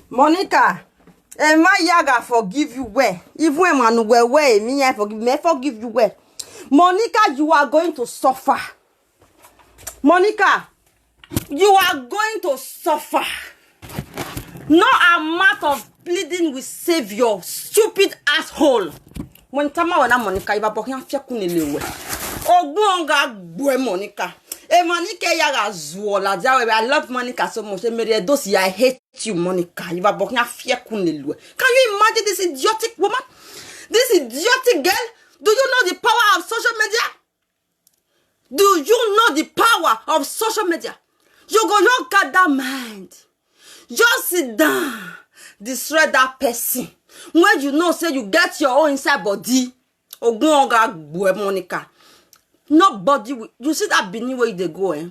Monica, my yaga forgive you well. Even when man well, me I forgive you well. Monica, you are going to suffer. Monica, you are going to suffer. No amount of pleading will save your stupid asshole. When Tama wana Monica, you are boking fia kunelewe. Ogunga bwe Monica. Monica yaga zuola jawe. I love Monica so much. I hate you, Monica. You are boking fia kunelewe. Can you imagine this idiotic woman? This idiotic girl? Do you know the power of social media? Do you know the power of social media? You go, you got that mind. Just sit down. Destroy that person. When you know, say you get your own inside body. Ogunga bwe Monica. Nobody will. You see that Bini where they go, eh?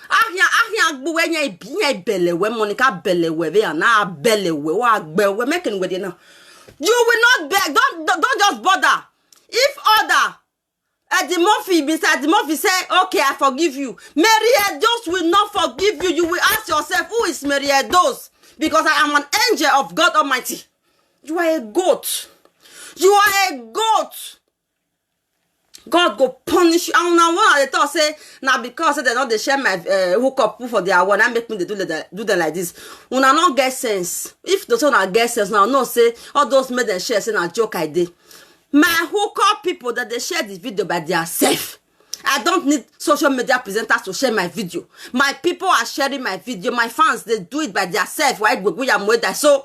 Ahia when you belewe Monica belewe ve na belewe wa gbewe making with you now. You will not beg. Don't just bother. If other Eddie Murphy say, okay, I forgive you. Mary Edos will not forgive you. You will ask yourself, who is Mary Edos? Because I am an angel of God Almighty. You are a goat. You are a goat. God go punish you. And now one of the thought say, now because they not they share my hookup for their one, I make me do them like this. When I not get sense. If the son not get sense now, no say all those made them share say na joke I did. My hookup people that they share this video by themselves. I don't need social media presenters to share my video. My people are sharing my video. My fans, they do it by themselves. Why we are so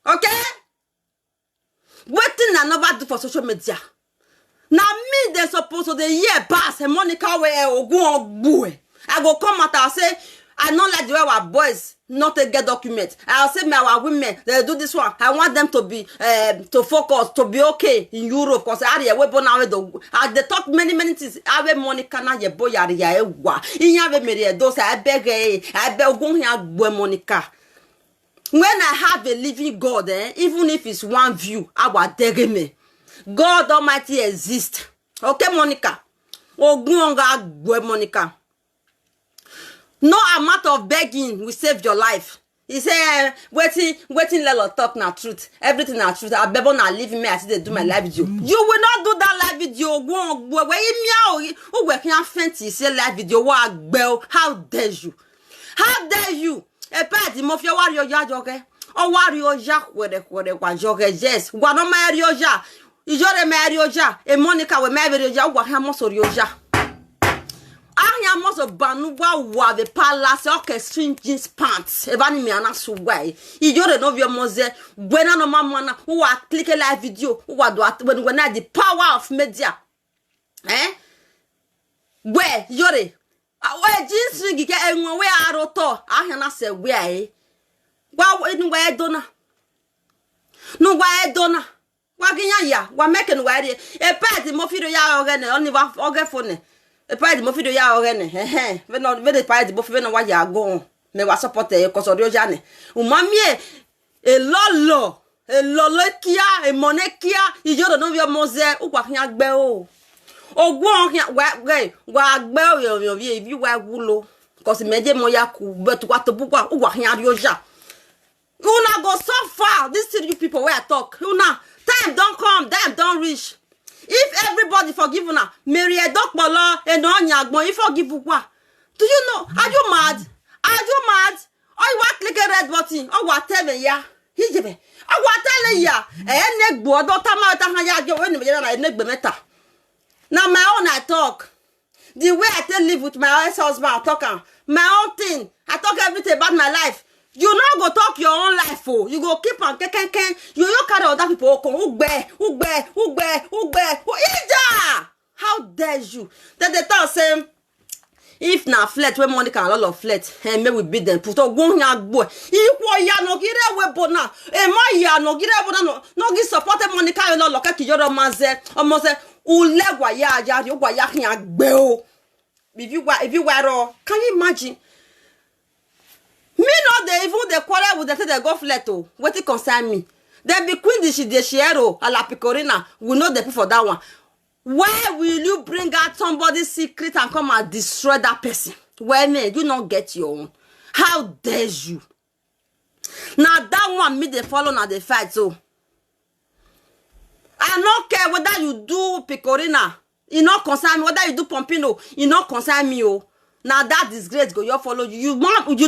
okay? Waiting I never do for social media. Now me they supposed to the year pass and Monica where I go come out and say I don't like the way our boys not to get document. I'll say my our women they do this one. I want them to be to focus to be okay in Europe because I have weapon now they talk many things. I have Monica na ye boy ya ewa. In have me those I beg go here Monica. When I have a living God, even if it's one view, I will dare me. God Almighty exists. Okay, Monica. Ogunga Monica. No amount of begging will save your life. He say, waiting, let us talk na truth. Everything na truth. I better not leave me as they do my live video. You will not do that live video. Live video. How dare you? How dare you? A party mafia warrior okay? Or warrior Jack with the joke. Yes, one of my rioja. Ijore marry oja. E Monica we marry oja. Wa hamos orioja. Ahia moso banuwa wa the palace orchestra jeans pants. Evani mi ana suwai. Ijore no vio moze. Buena no mama who are click a live video. Who are do when I the power of media. Where Jore? Where jeans ring get and where aroto. Ahia na se where Wa in where dona. No where dona. Waginya ya, wa making wari. E party mo fido ya ogene, only wa ogefone. E party mo fido ya ogene. We no we the party bo fi no wa ya go. Me wa support e ko so ri ojane. Umamie e lolo kia, e monekia, ijo no vi moze, ugwa kan gbe o. Ogun wa gbe o yo if you wa wulo. Cause meje mo ya ku but wa to bugwa ugwa kan ri oja. Una go so far. These three people where I talk. Una time don't come, time don't reach. If everybody forgive una, Mary Edokpolo and Onyagbon, you forgive what? Do you know? Are you mad? Are you mad? Or you want click a red button? Or whatever, yeah? He's a or whatever, yeah? And neck board, don't tell me that you when I neck better. Now, my own, I talk. The way I tell live with my ex-husband, I talk my own thing. I talk everything about my life. You not go talk your own life for. You go keep on ken. You carry other people. Ugbe. Ija! How dare you? That they thought saying if na flirt when Monica and a lot of flirt, and may we beat them. Put on one young boy. Equal ya no get away bona. My ya no get away no get supported Monica and all look at your maze almost ulegwa ya you wa ya beo. If you were all, can you imagine? Me no they even the quarrel with the go flirt. What it concern me? Then be queen the shiero a la picorina. We know the people for that one. Why will you bring out somebody's secret and come and destroy that person? When you not get your own? How dare you? Now that one me they follow now they fight so. I don't care whether you do picorina, you not concern me. Whether you do pompino, you not concern me. Oh, now that disgrace go you follow you. You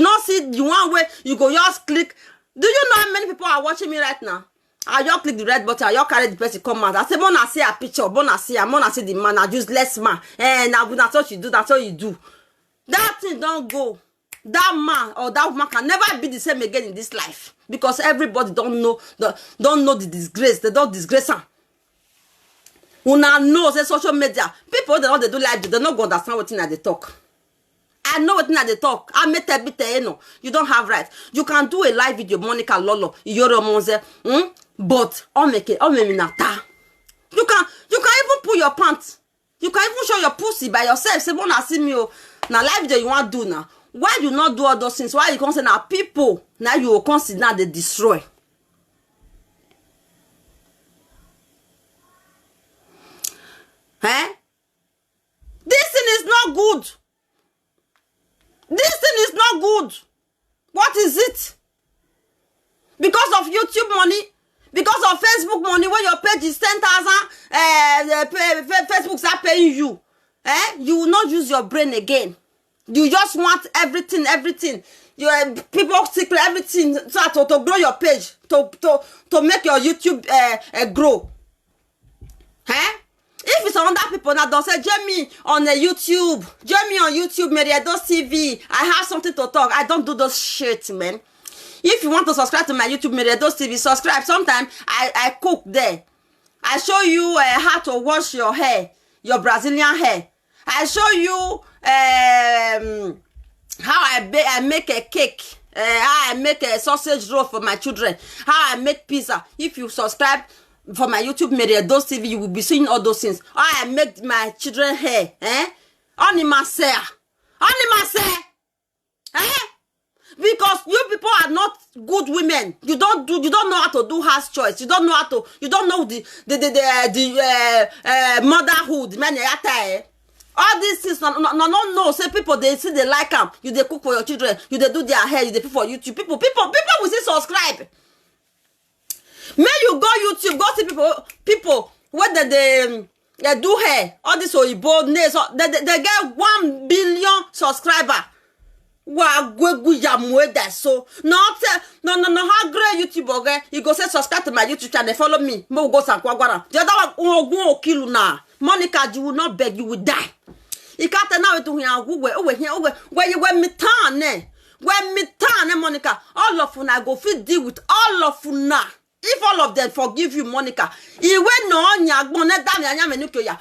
not see the one way you go just click. Do you know how many people are watching me right now? I just click the red button, I just carry the person come out. I say, Mona see a picture, Mona see the man, I useless man. And that's what you do, that's what you do. That thing don't go. That man or that woman can never be the same again in this life. Because everybody don't know the disgrace. They don't disgrace her. Una know say social media. People they do like they don't go understand what they talk. I know what they talk. I met a bit, you don't have right. You can do a live video, Monica Lolo, Yoro Monze, but I'll make it. You can even pull your pants. You can even show your pussy by yourself. Say, Mona see me. Now live video you want to do now. Why you not do all those things? Why you consider now people now you will consider they destroy? Eh? This thing is not good. This thing is not good. What is it? Because of YouTube money? Because of Facebook money when your page is 10,000, Facebook start paying you. You will not use your brain again. You just want everything. You people secret everything to grow your page, to make your YouTube grow. If it's other people that don't say, Jamie on YouTube, Meriedos TV, I have something to talk. I don't do those shit, man. If you want to subscribe to my YouTube, Meriedos TV, subscribe. Sometimes I cook there. I show you how to wash your hair, your Brazilian hair. I show you how I make a cake, how I make a sausage roll for my children, how I make pizza. If you subscribe for my YouTube Meriedos TV, you will be seeing all those things. How I make my children hair, because you people are not good women. You don't know how to do house choice. You don't know the motherhood, man. All these things, no. Say people they see they like them. You they cook for your children. You they do their hair. You they put for YouTube. People will say subscribe. May you go YouTube, go see people whether they do hair. All this Oyibo nails. They get 1 billion subscriber. Wow, so no, how great YouTube okay? You go say subscribe to my YouTube channel, follow me. Mo go Sankwagwara. The other one go kill you now. Monica, you will not beg, you will die. You can't now to here over here where you when me turn Monica. All of you now go fit deal with all of you now. If all of them forgive you, Monica, you will no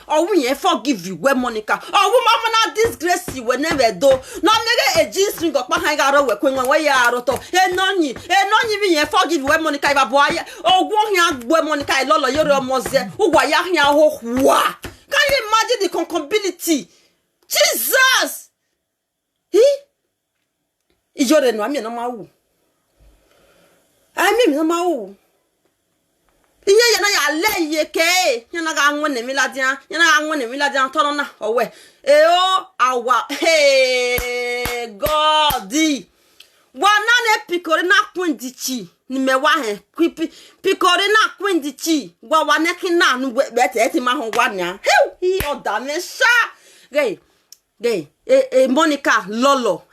or we forgive you, where Monica, or woman not disgrace you whenever do. No nigga a G string of behind our work when we are auto. And none even forgive you, where Monica boy, or one young where Monica Lola Yoro Mose, who were young. Can you imagine the concombility? Jesus! Is your no, I mean, no more. Yana ya le ye ke yana ga nwene miladian tono na owe awa hey God wana ne pikore na kwindichi ni mewa he pikore na kwindichi wa wane kina nu bete ma ho wania he oda me sha gay Monica Lolo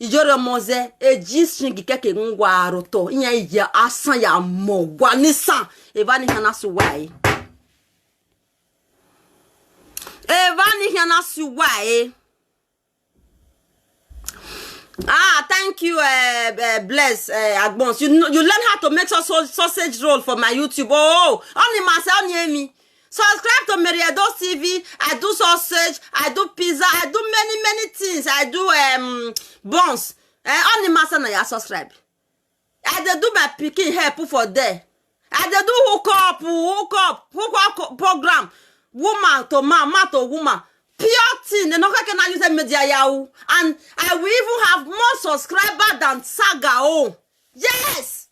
Ijoro Moze G string keke ngwa aroto inya ya asan ya mo gwa nisan evani hana suwai thank you bless Agbons you learn how to make sausage roll for my YouTube only myself near me Subscribe to Mary Edo's TV. I do sausage. I do pizza. I do many things. I do buns. Only master na ya subscribe. I dey do my picking help for there. I dey do hook up program. Woman to man to woman. Pure thing. They no can use media yahu. And I will even have more subscribers than Saga. Oh, yes.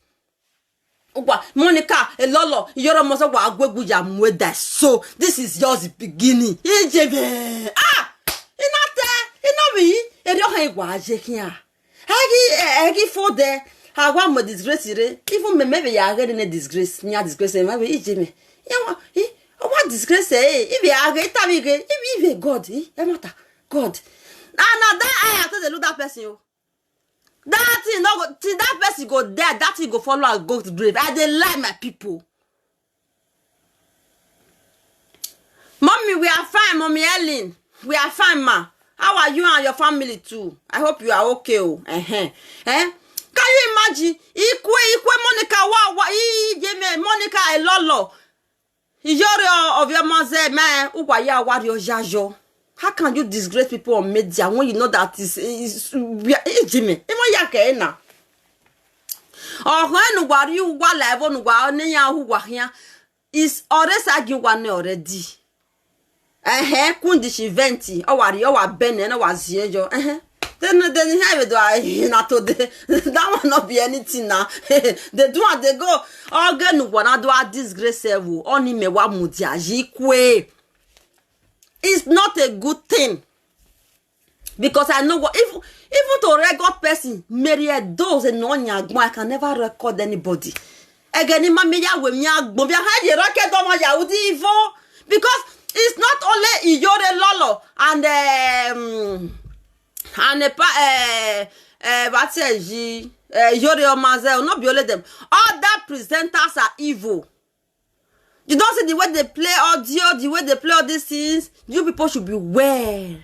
Monica, Elolo, you're almost a wagweguja mweda. So this is yours beginning. Ah, me. I for there. I want my disgrace. Even maybe you are getting a disgrace. Near disgrace. Maybe Jimmy. What disgrace? If you are getting if God, God. Now that I have to look that person. That thing no go, till that person go there, that thing go follow and go to grave. I dey lie, my people. Mommy, we are fine, Mommy Ellen. We are fine, ma. How are you and your family too? I hope you are okay. Oh, Can you imagine? Ikwe Monica Monica Elolo. Ijoro of your mother, man. Uwaya wario jajo. How can you disgrace people on media when you know that is Jimmy? Even yake na. Oh, when you wa live on wa nenya who wa here is already arguing one already. Kundi she venti. Oh, wari oh wa bene na wa ziejo. Then have it na to that will not be anything now. They do and they go. Oh, gen wana do a disgrace evu. Oni me wa mudia jikwe. It's not a good thing. Because I know what even to record person, Mary Edo's and I can never record anybody. Again, because it's not only Iyore Lolo and what's it? Iyore Omazel, not be only them. Other presenters are evil. You don't see the way they play audio, the way they play all these things. You people should be aware.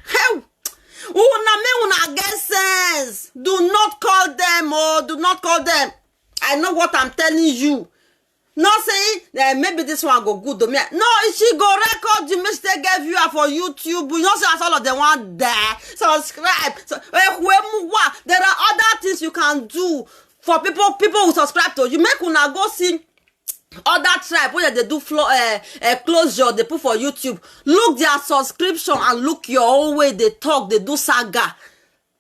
Una get sense. Do not call them, do not call them. I know what I'm telling you. Not saying maybe this one go good to me. No, she go record the mistake gave you for YouTube. You know, so all of them want there. Subscribe. So, there are other things you can do for people who subscribe to you. Make una go see other tribe where they do closure they put for YouTube. Look their subscription and look your own way they talk, they do saga.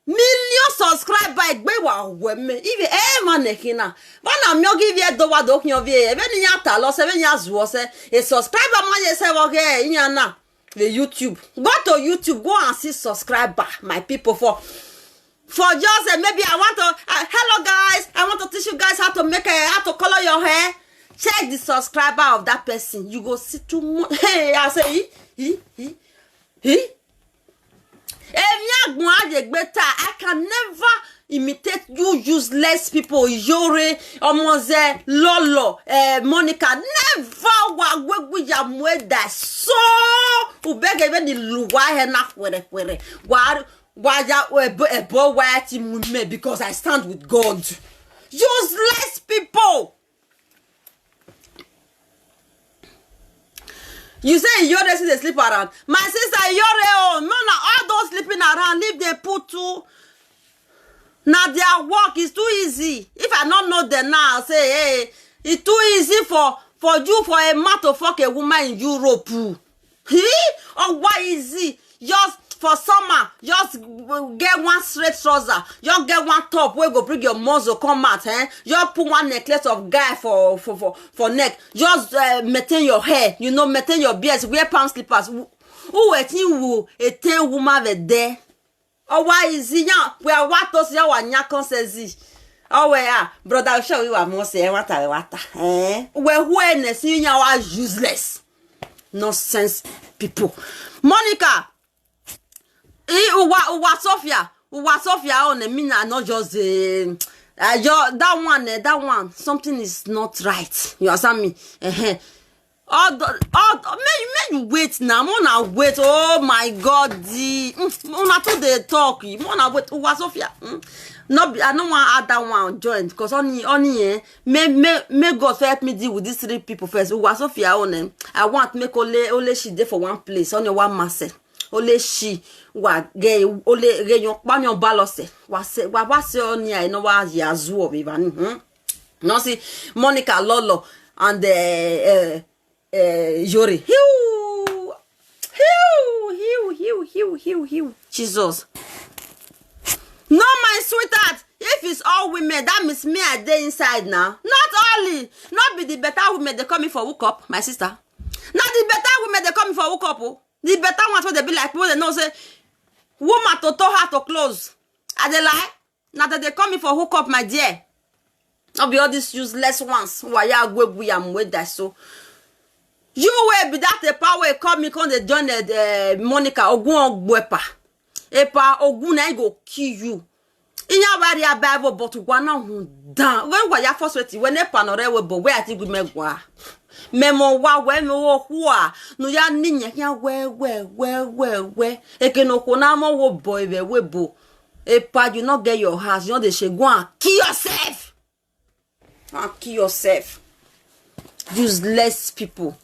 Million subscribers if manekina bana myo give ye do wa do kyo vie e be nya ta lo se be nya zuo se e subscriber man ye se wo ge nya na the YouTube. Go to YouTube, go and see subscriber, my people, for just maybe I want to hello guys, I want to teach you guys how to color your hair. Check the subscriber of that person. You go see too much. Hey, I say, I can never imitate you useless people. Yore, Omoze, Lolo, Monica. Never wa that so ubege even the luwa na kwere. Because I stand with God. Useless people. You say Yore see they sleep around. My sister Yore, no, all those sleeping around, leave they put to. Now their work is too easy. If I don't know them now, I'll say, hey, it's too easy for you, for a man to fuck a woman in Europe. Or why is it? Just for summer, just get one straight trouser. Just get one top where go bring your muzzle come out. Just put one necklace of guy for neck. Just maintain your hair. You know, maintain your beard. Wear palm slippers. Who a 10 woman there? Oh, why is it now? We are what those ya says. Oh, where brother, I'll show you what more say. What? Well, when see you are useless. Nonsense people. Monica. Uwa Sophia on a mina, not just that one. Something is not right. You understand me? May you wait now. Mona wait. Oh my God, Mona to the talk. Mona wait. Uwa Sophia. Not I don't want add that one join because only may God help me deal with these 3 people first. Who was Sophia on them? I want make only she there for one place, only one master. Only she wa gay only reyon banyon balose. Was only I know what Yazu of even. No see Monica Lolo and Yori. Hew. Jesus. No, my sweetheart. If it's all women, that means me are there inside now. Not only. Not be the better women they coming for hook up, my sister. Not the better women they coming for hook up. Oh. The better ones where they be like, well, they know say, woman to toe her to close. Are they lie? Now that they coming for hook up, my dear. Not be all these useless ones. Why ya go with that so. You will be that the power coming when they join the Monica Ogun Ogwepa. Epa Ogun I go kill you. In your body a Bible but one on down. When were ya first when they panore but where I think we make wa. Memo wa when no no ya ninya ya where. Eke no konamo wo boy be webo. Epa you not get your house, you know they should go and kill yourself. Kill yourself. Useless people.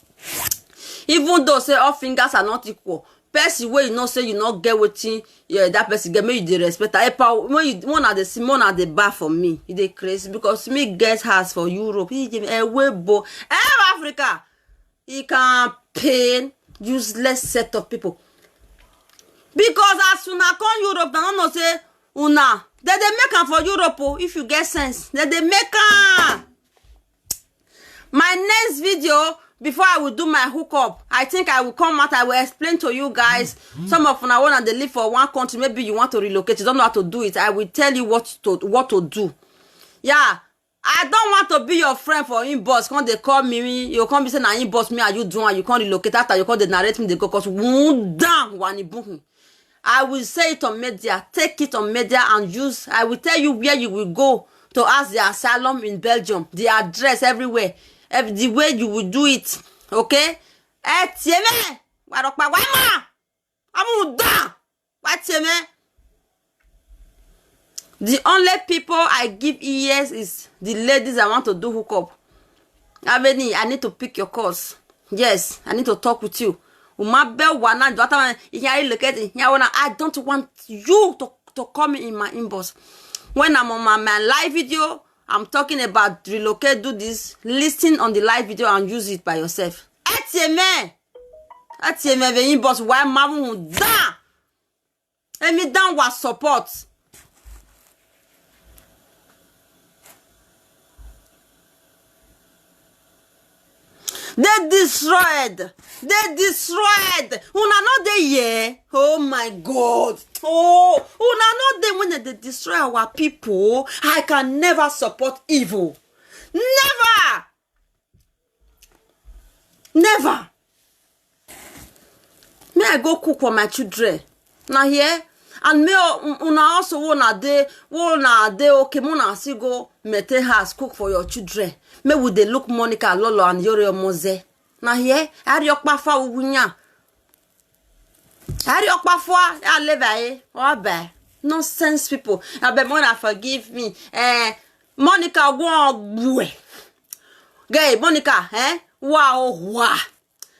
Even though say all fingers are not equal, person where you know say you not get waiting, yeah, that person get me you the respect. When you one at the bar for me, it is crazy because me get house for Europe. He give me a webo. Africa, he can pay useless set of people. Because as soon as come Europe, they don't say una. They make am for Europe. If you get sense, they make am. My next video. Before I will do my hookup, I think I will come out. I will explain to you guys. Some of you want to live for one country. Maybe you want to relocate. You don't know how to do it. I will tell you what to do. Yeah, I don't want to be your friend for inbox. When they call me, you come be saying na inbox me. Are you doing? You can't relocate after you call the narrate me. They go cause down one. I will say it on media. Take it on media and use. I will tell you where you will go to ask the asylum in Belgium. The address everywhere. The way you will do it, okay? The only people I give ears is the ladies I want to do hookup. I need to pick your calls. Yes, I need to talk with you. I don't want you to come in my inbox. When I'm on my live video, I'm talking about relocate, do this, listen on the live video and use it by yourself. Etieme ve inbox why mamu down. And me down was support. They destroyed. Una not there, yeah. Oh my God. Oh, una not there when they destroy our people. I can never support evil. Never. May I go cook for my children? Now here. And me una also wanna day okay, mona see go mete house cook for your children. Me would they look Monica Lolo and Yori Mose. Now here, I yok pafa ugunya. I yok pafa, I live aye, or bad. Nonsense people. I bet Mona forgive me. Monica go gay Monica, wow.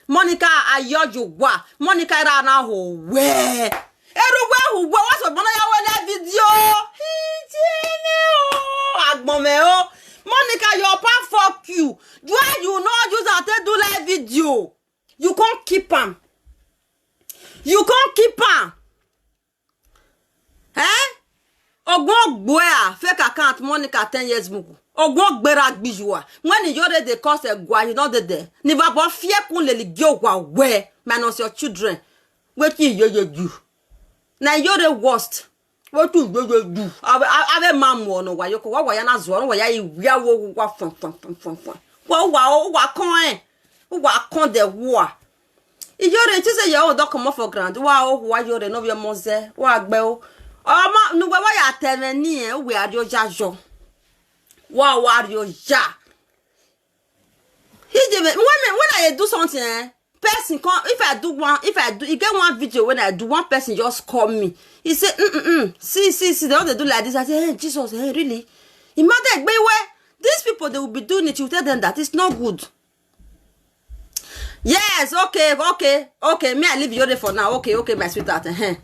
Monica ayoju wa. Monica rana ho we. Everywhere who was a Monica video. Monica, your pa fuck you. Why you not use that to do live video? You can't keep him. Ogbon gboya fake account Monica 10 years ago. Ogbon gbera gbijua. When you already dey cause a gwa, you know there. Never but fear kun le ligio gwa where minus your children. What you. Now you're the worst. What do you do? Ave mamu no wa yoko wa ya na zo no wa ya iwia wo wa fon. Wa kon de wo. Iyore ti say your dog come for ground. Wa yore no be moze. Wa gbe o. Ma no wa ya temeni e we adio jajo. Wa adio ja. When I do something person come, if I do, you get one video when I do, one person just call me. He say, see, they want to do like this. I say, hey, Jesus, hey, really? Imagine, these people, they will be doing it. You tell them that it's not good. Yes, okay. Me, I leave Yore for now. Okay, my sweetheart. I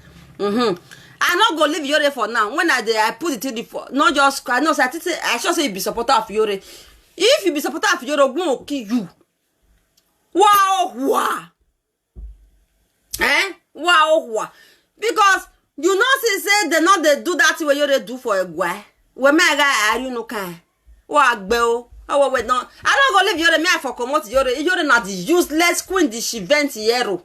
not go leave Yore for now. When I put it in the for, not just, I know, I should say you be supporter of Yore. If you be supporter of Yore, go kill you. Wow. Wow. Because you know, say they not they do that way Yore do for a guy. When my guy are you no kind. What bell? Oh, wait, no. I don't go leave Yore me for commot Yore. Yore not the useless queen the she vent yero.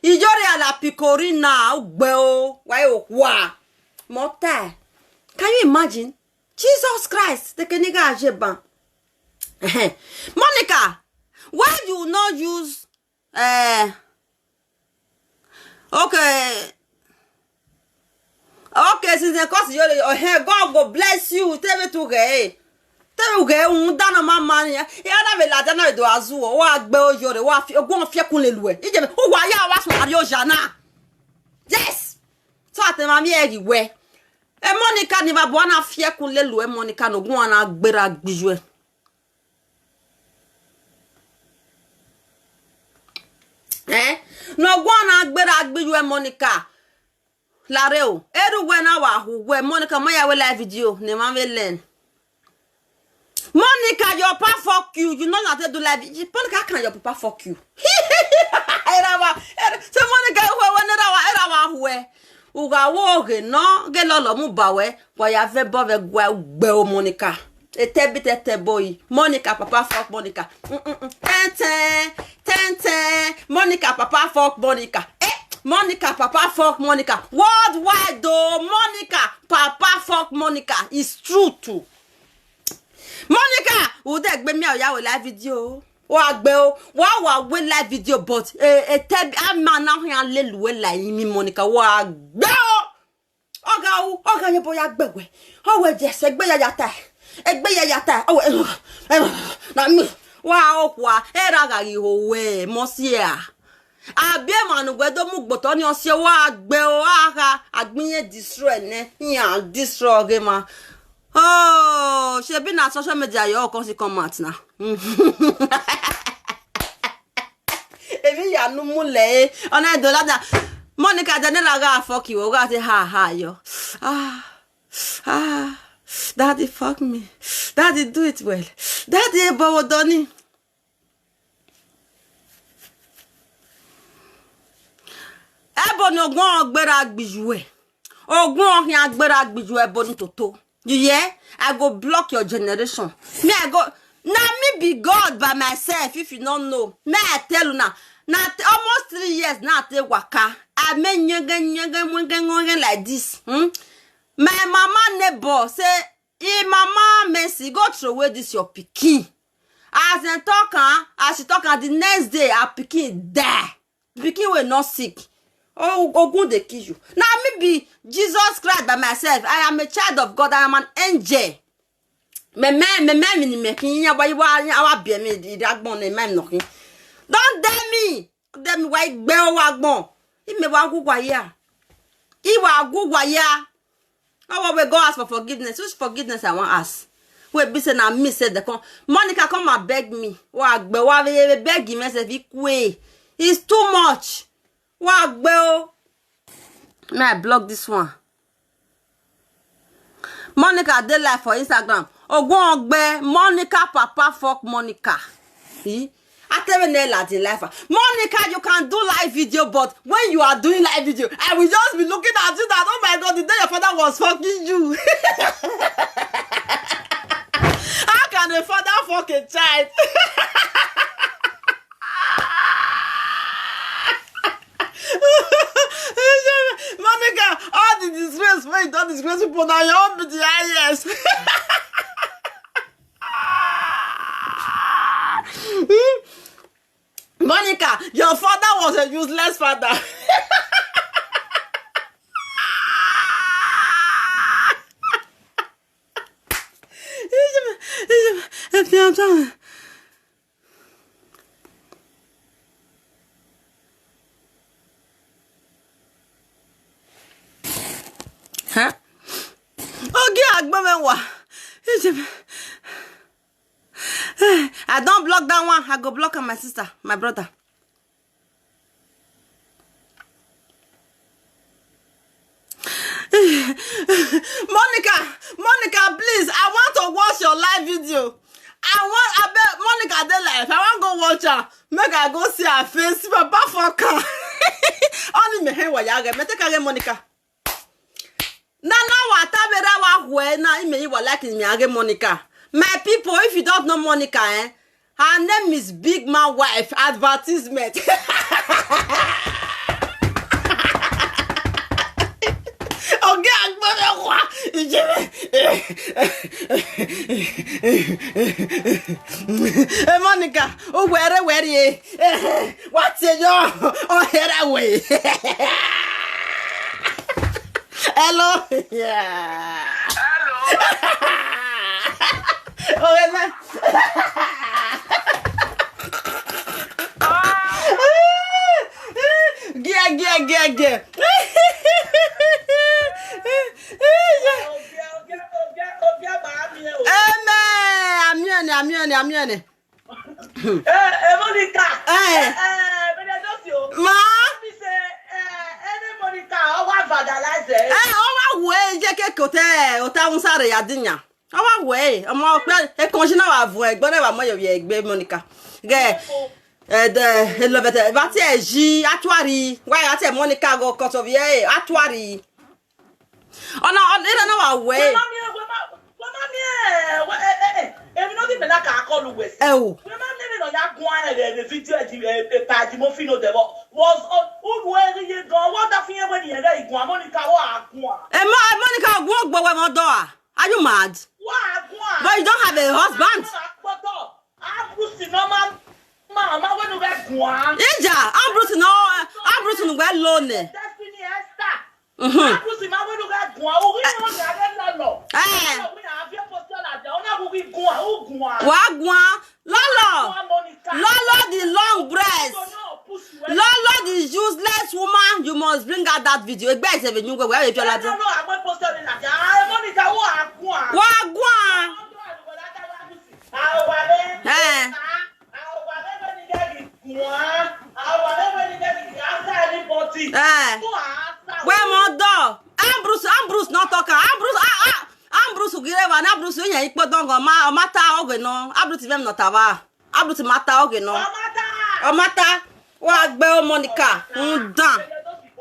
Yore a la picorina. Bell. Why, wow. Mota. Can you imagine? Jesus Christ. The keniga ajeban. Monica, why do you not use okay, since the course Yore, God go bless you. Tell me to gay. Dana mama ya na be la dana do azu wa gbe ojore wa fi ogun fi kunle luwe ije me o wa ya wa so ario jana. Yes, so atema mi eri we e Monica ni ba bo na fi kunle luwe Monica no gun na gbera gbiju no gun na gbera gbiju Monica lare o eru we na wa hu we Monica ma ya we live video ne ma we learn. Monica, your papa fuck you. You know not to do live. Monica, can your papa fuck you? So Monica, uga woge no gelolo mu bawe wa ya ve bove gbe Monica. Etebite boy. Monica, papa fuck Monica. Ten. Monica, papa fuck Monica. Monica, papa fuck Monica. Worldwide though, Monica, papa fuck Monica. It's true too. Monica, would that be me or ya live video? What bell? What will live video? But I'm now here little well like me, Monica. What bell? Okay, you boy, I oh, well, just a yata. Oh, not me. Wow, eraga you way, Monsieur. I be man, where the mug but on your sea, what bell? I'd mean destroy, yeah, destroy gamer. Oh, she been on social media, you can see comments now. If you are no mule, on a dollar, Monica, the never fuck you, got it, ha, yo. Daddy, fuck me. Daddy, do it well. Daddy, but Donny. Ebon, ogun, berak bijoué. Ogun, yan berak bijoué, bon toto. You hear? I go block your generation. Me, I go. Now me be God by myself. If you don't know, me I tell you now. Now almost 3 years now. I take waka. I mean you like this. My mama neighbor say, "Hey mama, Messi, go throw away this your pikin." As she talk, the next day her pikin die. Pikin will not sick. Oh, Ogun they kill you. Now me be Jesus Christ by myself. I am a child of God. I am an angel. Me making ya why our be me the dragbon e man knocking. Don't dare me. Dare me why bell wagbon. He me wa gugwa ya. He wa gugwa ya. How we go ask for forgiveness? Which forgiveness I want ask? Wait, be say na me said the con. Monica come and beg me. Wa beg him myself equate. It's too much. What bell? May I block this one? Monica dey live for Instagram. Ogun Monica papa fuck Monica. See? I tell you nail at the life. Monica, you can do live video, but when you are doing live video, I will just be looking at you that oh my god, the day your father was fucking you. How can a father fuck a child? Monica, all the disgrace, wait, don't disgrace people now. You won't be the highest. Monica, your father was a useless father. I don't block that one. I go block my sister, my brother. Monica, please, I want to watch your live video. I bet Monica dey live. I want to go watch her. Make I go see her face. Papa fuck her. Only me here wa ya get. Me take her Monica. Na wa tabera wa hwe na ime you like me again Monica. My people, if you don't know Monica, her name is Big Man Wife Advertisement. Hey Monica, oh where ye? What's your oh here away? Hello? Yeah. Hello. Oh man. Get. I'm here. Monica. Ma. Monica, I vandalize it. Oh, way, Jackie Cote, or Town Sari Adinya. Oh, way, a more a condition of work, but never my Monica. Gay. The love it. But G, Atuari. Why I say Monica go cut of ye, Atuari. Oh, no, I don't know our way. Oh, the video Monica walk by my door. Are you mad? But you don't have a husband. Yeah, I'm Bruce well lonely. Lolo the long breast. Lolo the useless woman. You must bring out that video. Where my dog? Bruce not talking. Bruce Gireva, na Bruce yen ipo dongo ma mata oge no. Bruce vem not ava. Bruce mata oge no. O mata wa gbe o Monica. Ndan.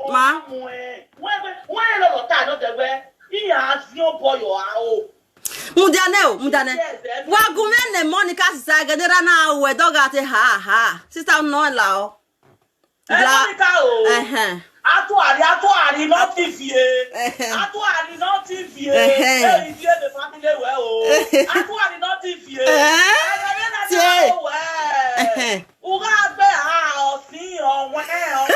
Ma. When lo ta no de we. Iya asion boy o. Mudane. Wa gumene Monica sister gedera na we doga te ha. Sister no la o. Monica o. Atuari no TV. Atuari no TV. Eh, if you the family well o. Atuari no TV. Uga gbe o si o we o.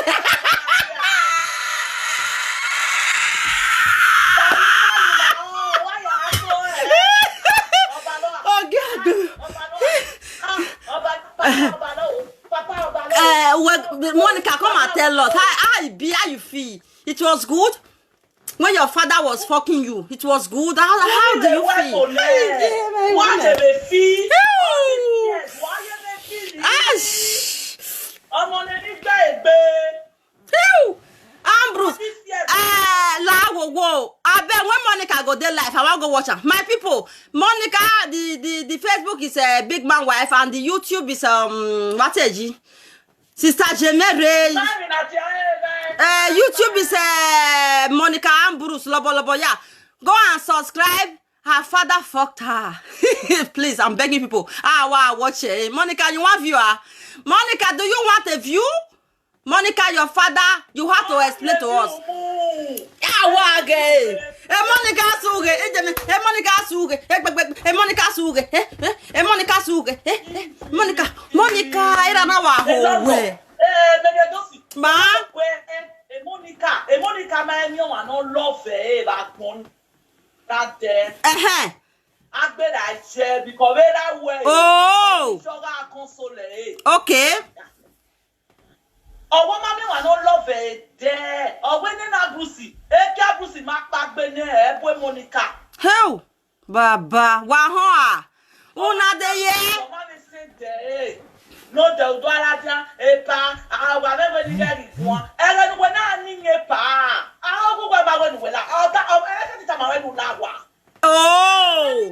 Monica, come and tell us how you feel. It was good when your father was fucking you. It was good. How do you feel? Why they feel? Bruce. I bet when Monica go there live, I want to go watch her. My people, Monica, the Facebook is a Big Man Wife, and the YouTube is what is it? Sister Jemere. YouTube is Monica and Bruce Lobo. Yeah, go and subscribe. Her father fucked her. Please, I'm begging people. Wow, watch it. Monica, you want viewer? Monica, do you want a view? Monica, your father, you have to explain to us. Monica Monica, era na wa ho we. Ma. Monica, my new one, no love that one. That there. Agbe I share because that way. Oh. Okay. Oh, woman, I don't love it there. Oh, when na Brucey, Brucey, Mark back Bene, Monica. Hell, Baba, Waha. Una de ye. no de udwala dia epa awa me we digeri won ere ni we na ni epa awu gwa ba we ni la o ta o e ta ma we nu la wa oh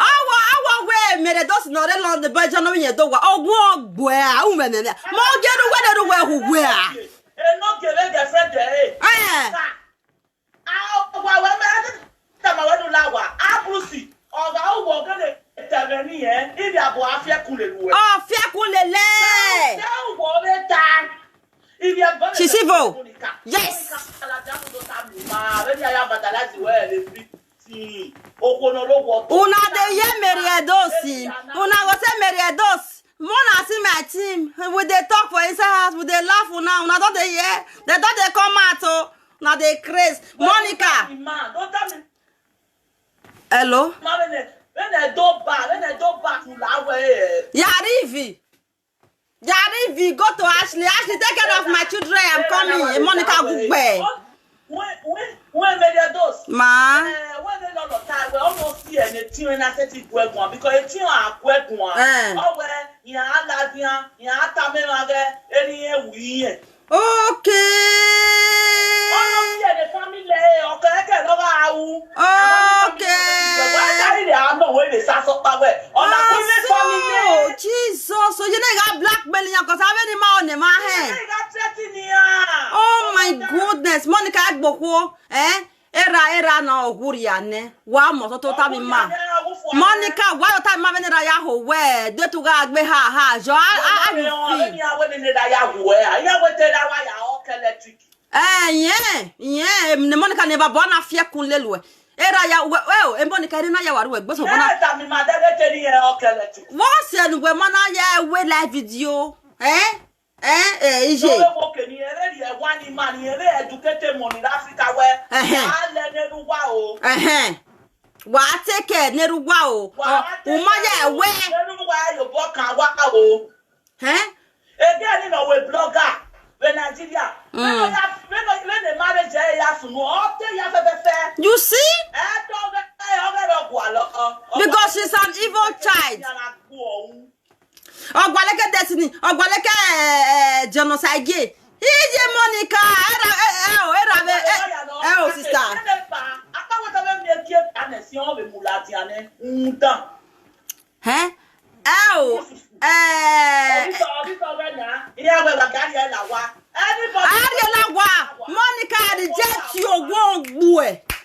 awa we mere dos no re lo de ba jano yen do wa ogun ogbo a u me ne mo je nu we de we hu we a e no gele de friend e awa we me ta ma we nu la wa abrusi o ga o wo gele intervenir hein il y a bo afia kulelu oh fia kulele o wo be ta il y a bon Chisivo yes una de ye meriedosi una go say meriedos mona see my team we dey talk for inside house we dey laugh una don dey hear they don dey come out o na dey craze Monica hello Yarivi go to Ashley take care of my children I'm coming Monica Gugbe when mediados ma when they no time we almost see anything when I set it gwegun because anything a gwegun o we yan aladian yan atamemage eni ewu yen okay almost see the family okay lo ga awu okay why carry the arm when they start up we on a family Jesus so you know got blackmailing cuz how many ma on ma he oh my goodness Monica Agboko era na oguri ane wa mo to ta mi ma Monica wa yo ta ma me ra ya ho we de tu ga gbe ha jo a you feel ya we ni da ya ho we ya we te da wa ya o electric yeah Monica never born afia kun lelu era ya we Monica ri na ya waru we gbe so bona ta mi ma de te ni o electric what say nu we mana ya we live video ije so we ni ere ri e wa ni ma ni ere educated money in Africa we ale neru wa o wa take neru wa o ma ya we neru wa yo bo kan wa o again no we blogger we Nigeria when the marriage ya sunu o te ya fe you see because she's an evil child ogbaleke destiny ogbaleke genocide ije Monica era sister Monica reject you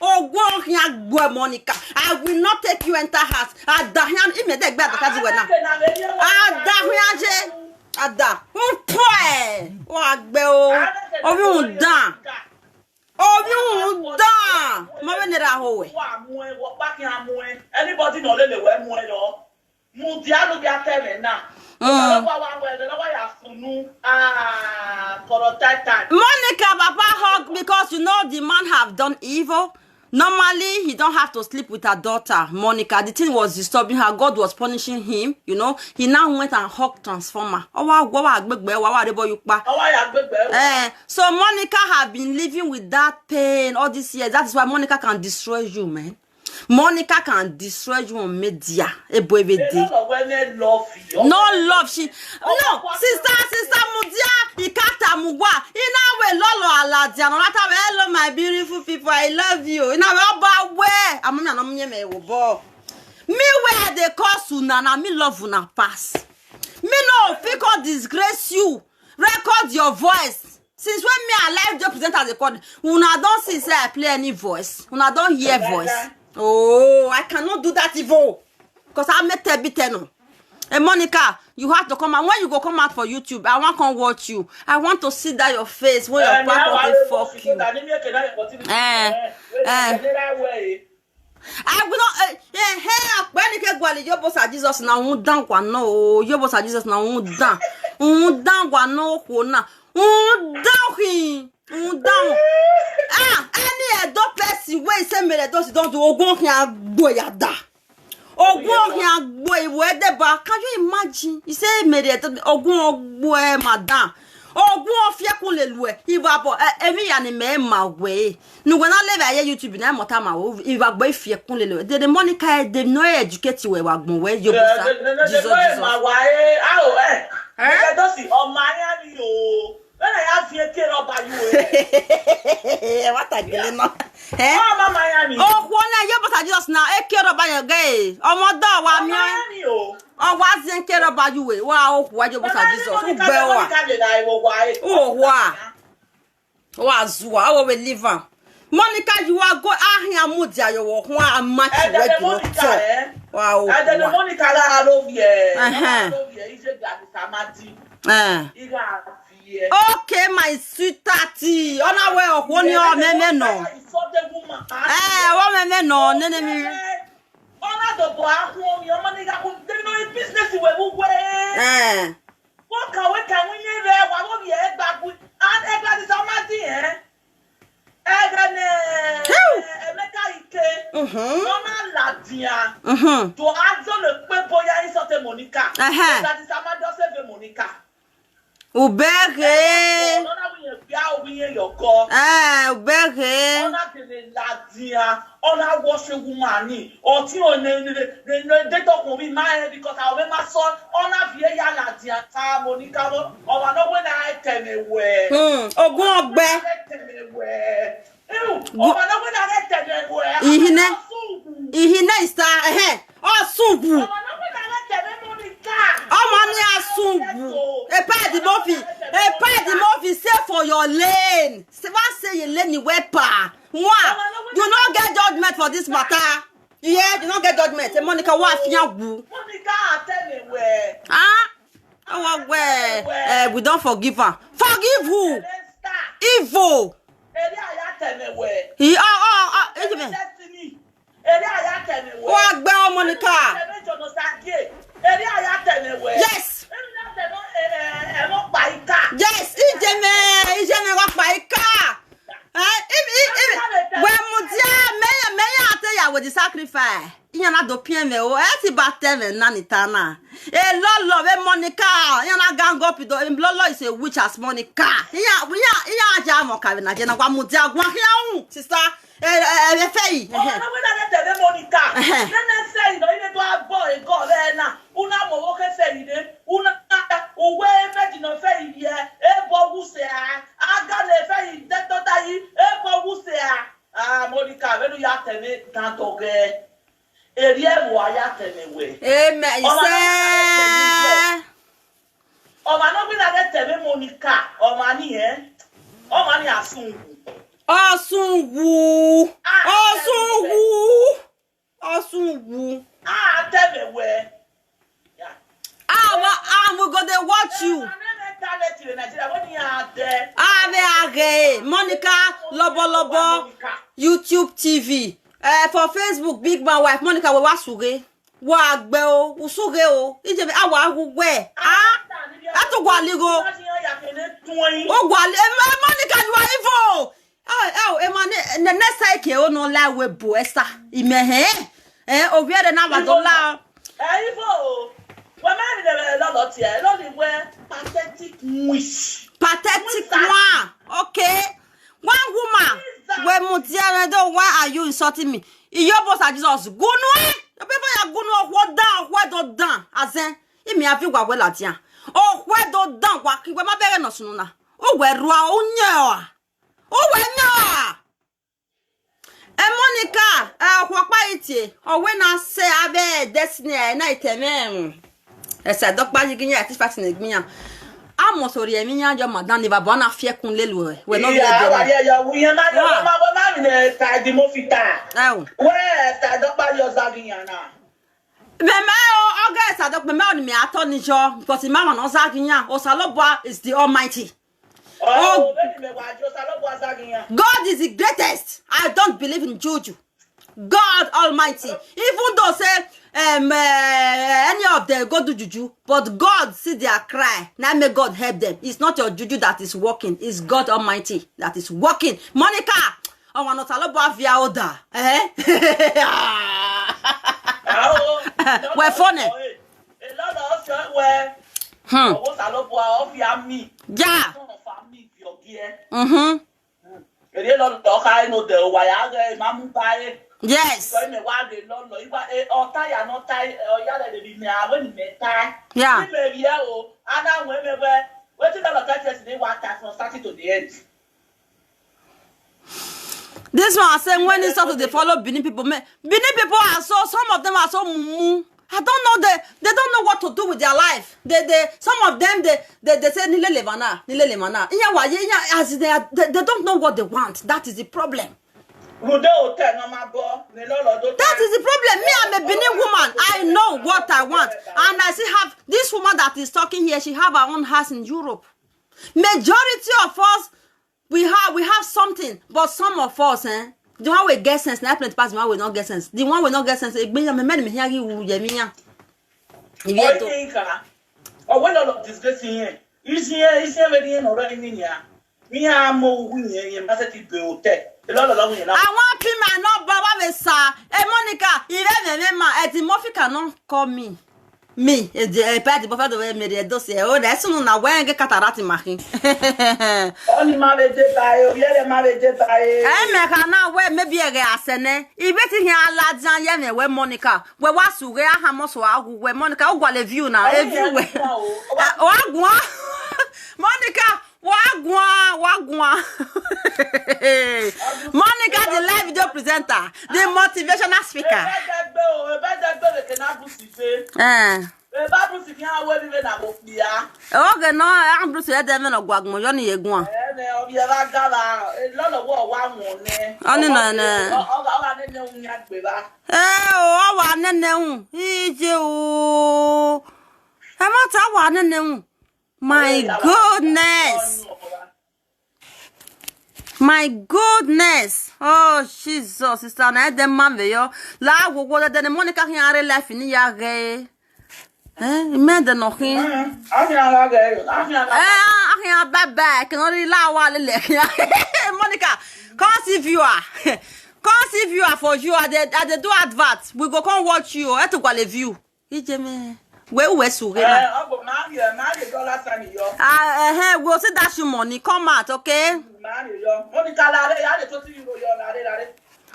ogwo Monica I will not take you enter house adahian imede gbe adakazi we na adahian je ada unpoe wa gbe o bi un dan mo be nira ho we wa mu e wo pa ki amu e anybody no le we mu e yo mu ti anu bi ateme na Monica papa hug because you know the man have done evil. Normally he don't have to sleep with her daughter Monica. The thing was disturbing her. God was punishing him, you know. He now went and hugged Transformer. So Monica have been living with that pain all these years. That is why Monica can destroy you, man. Monica can destroy you on media. No love. She no sister Mudia. Ikata mugwa. Ina we lolo aladia. No matter hello my beautiful people. I love you. Ina we oba we. Amami anomye me wobo. Me where they call Sunana. Me love una pass. Me no fiko disgrace you. Record your voice. Since when me a live job presenter they call. Una don't see say I play any voice. Una don't hear voice. Oh, I cannot do that evil. Because I met a bit no. Hey Monica, you have to come out. When you go come out for YouTube, I want to come watch you. I want to see that your face when your papa fuck you. I will not hey when you get gwali your boss Jesus na un dan kwa no your boss Jesus na un dan kwa no ko na un down any do person wey say me do don't do ogun kan agbo ya da ogun kan agbo iwe de ba can you imagine you say me ogun ogbo madam ogun ofie kun le lu e iba bo emi ya ni me ma we nu we na live aye YouTube na mota ma wo iba gbo ifie kun le lu de Monica de no educate we wa gbon we yo busa Jesus ma wa e e do si o ma ya ni o when I have here care about you what a gele no oh mama ya ni oh wona yo busa Jesus na e care about you gay omodo wa mi o wa zen care about you we wa o wa yo busa Jesus u gbe wa zuwa o we live am Monica you are go ahia mudi ayo wo ho amatch we go to wow the Monica la love ye ise ga samati iga okay my sweetheart ona we ohwo ni o meme no o meme no nene mi ona do bo ahwo mi o Monica ko dey no business we wo what can we nye re wa wo bi e gba ku and e gba di samati Emeka Ike, Mama Ladia, to answer the people ya isote Monica. That is Amado save Monica. Ubere. Ona we bia obi your call. Ubere. Ona de Ladia, ona wash woman or ti o they talk with me my because I remember son ona vie ya Ladia ta Monica o wa no when I tell me where. Ogun ogbe. Ihine isa osungu omani asungu a pad mofi say for your lane say your lane we pa you not get judgment for this matter you not get judgment Monica wa fian gu Monica tell me where we don't forgive her. Forgive who? Evil. What about Monica? Yes. Yes, Ijeme rock by car. When Mutia with the sacrifice. Yana do PM o eti bateme nanitana. Lolo we Monica. Yana gang up do Lolo is a witch as Monica. Ya jamo ka na je na kwa Mutia gwa hia sister fei. Monica. Na say no ile do boy go there na. Una mo wo ke say ide. Una o we meji no fei ye. E bo wu se a. Aga le fei de to dai. E bo wu se a. Monica we do ya teme tanto ge. Amen. Oma no bi na get tebe Monica. Oma ni Oma ni asungu. Osungu. Tebe we. We go dey watch you. Monica Lobo YouTube TV. For Facebook, Big Man Wife, Monica we wasuge. Wa gbe o, usuge o. Ije awa agugwe. Ato gwa ligo. O gwa Monica you are evil. The next cycle o no lie we bo esa. Imehe. Obi e na wa do la. Evil. We man dey lolo ti e, lo ni we pathetic wish. Pathetic one. Okay. One woman. When Mutia, why are you insulting me? Your boss are Jesus. Go no, the people are going to what down, what do down. As in, me have you got well at ya. Oh, where do down, what you were my very no sooner. Oh, where Rua, oh, where Monica, what by it? Or when I say I be destiny, night, I said, Doctor, you can get fascinating me. I'm sorry, I mean, your madame, if I want to fear kun lelu, we're not we are not the Mofita. Oh, where Dr. Yosagiana? August, I don't remember me. I told you because the Mama Osaginia, Osaloba is the Almighty. Oh, God is the greatest. I don't believe in juju. God Almighty. Even though say any of them go to juju, but God see their cry. Now may God help them. It's not your juju that is working. It's God Almighty that is working. Monica, I want to tell about via order. We're funny. Yeah. here. Mhm. Not talk I know the wire, Mamma buy. Yes. So me why they don't know. If I or tie not tie or yada they be me when me tie. Yeah. Maybe oh, and now when me what is the catches they want that from starting to the end. This one I saying when it started to follow Benin people, Benin people are so, some of them are so mumu. I don't know, they don't know what to do with their life. Some of them they say nile levana. Yeah, as they don't know what they want. That is the problem. That is the problem. Me, I'm a Benin woman. I know what I want, and I still have this woman that is talking here. She have her own house in Europe. Majority of us, we have something, but some of us, the one we get sense, not plenty pass. The one we not get sense. The one we not get sense. Oh, when all of this gets here, is here very already in here. Me, I'm more winning, Massati Biotech. I want people not bother me, sir. Hey, Monica, even Murphy cannot call me. Me, the party buffer the way me the dossier. Oh, that's no na when get cataract making. Only married by you, married by I make now where maybe a gasene. If betting here lads and yam where Monica, where was where Hamos where Monica got a view now everywhere. Monica. Wagwan. Monica, the live video presenter, the motivational speaker. Okay, no, I'm Bruce. I don't know what I'm going to go. My goodness. My goodness. Oh, Jesus. Sister, na de man yo. La wo wo de Monica hiare life ni ya ge. Me de no hin. Ahia baba, can only la wa le. Monica, come see viewer. Come see viewer for you. I dey do advert. We go come watch you. To go le view. Ijeme. Where we surrender? We'll say that's your money. Come out, okay?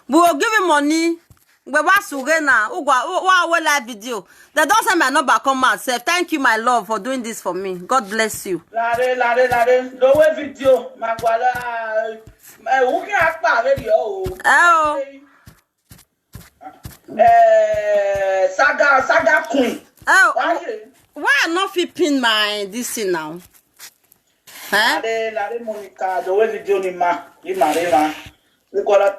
We'll give you money. We was surrender. Wow, live video. They don't say my number. Come out, say thank you, my love, for doing this for me. God bless you. The video, Saga Queen. Oh, why not flipping my this thing now? Huh? Monica, the way video ni ma, we call it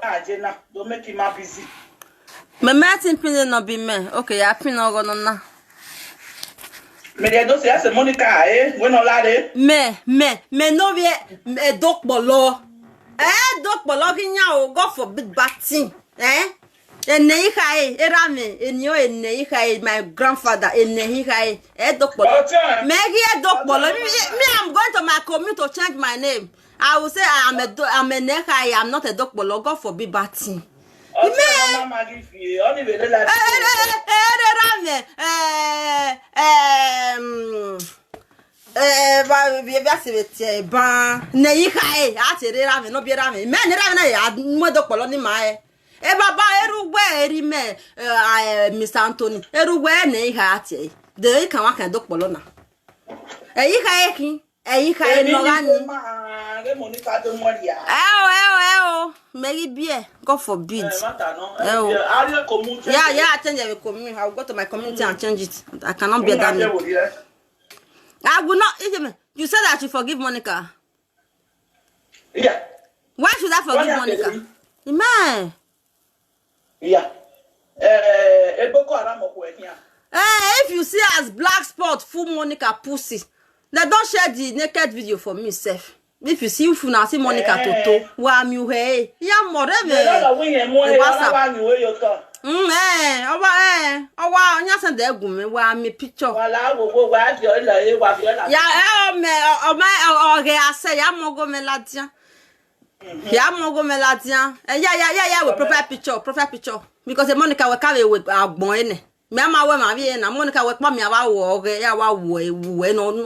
Ajena. Don't make him busy. My Martin pin no be me. Okay, I pin no go na. Me dey do say Monica, we no lade. Me no be dok bolo. Dok bolo kinya o go for big bad thing. My grandfather me, I'm going to my community to change my name. I will say I'm a Nehai, I'm not a dokbolo. God forbid bad thing. Baba erugwe erime Mr. Anthony erugwe na ihe ati de kan wa kan dokpolo na eyika no gani Mary Bie, God forbid. Yeah, I change the community. I'll go to my community and change it. I cannot bear that name. I will not. You said that you forgive Monica. Yeah. Why should I forgive Monica? Man. Yeah. If you see as black spot full Monica pussy, they don't share the naked video for me, Seth. If you see now see Monica Toto, why you hey? Yeah, more than picture. Yeah, with profile picture. Because the Monica will carry with our boy. Mama, when my Monica with mommy, no,